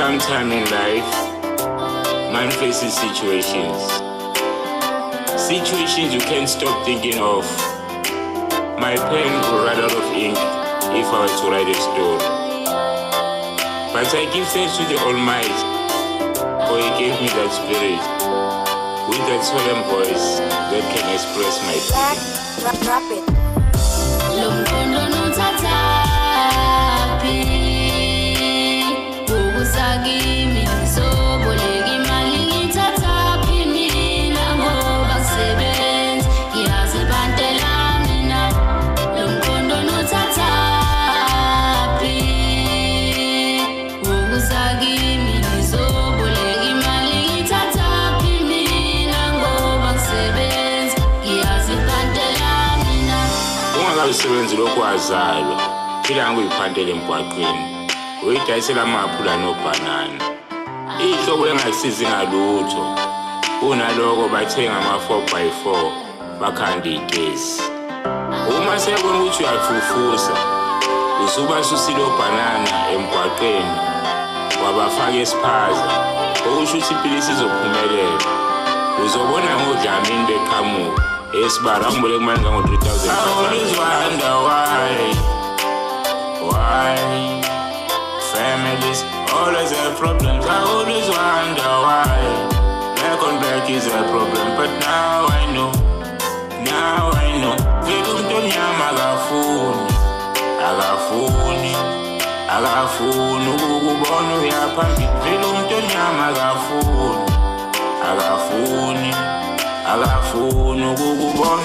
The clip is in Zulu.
sometime in life, man faces situations you can't stop thinking of. My pen will run out of ink if I were to write a story. But I give thanks to the Almighty, for He gave me that spirit, with that solemn voice that can express my feelings. Drop it. Lomqondo niwuthathaphi, ukusakimi soboleka imali ngithathaphi mina ngoba ngisebenza ngiyazibantela mina. Lomqondo niwuthathaphi, ukusakimi soboleka imali ngithathaphi mina ngoba ngisebenza ngiyazibantela mina. Ungakasebenzi lokhu wazalwa, phila ngokuyiphandela emgwaqweni, uyidayisela amaphula nobhanana. Ihlobo engasizi ngalutho, kunaloko bathenga ama-4x4 bakhanda igesi. Uma sebona ukuthi uyafufusa, usubasusiile obhanana emgwaqweni, wabafaka esiphaza, okusho ukuthi ipilisi izophumelela. Uzobona ngodlamini beqhamuka esibara angibole kumali ngango-3,000. I always wonder why families always have problems. I always wonder why black on black is a problem. But now I know. Vele umuntu omnyama akafuni ukukubona uya phambili. Vele umuntu omnyama akafuni ukukubona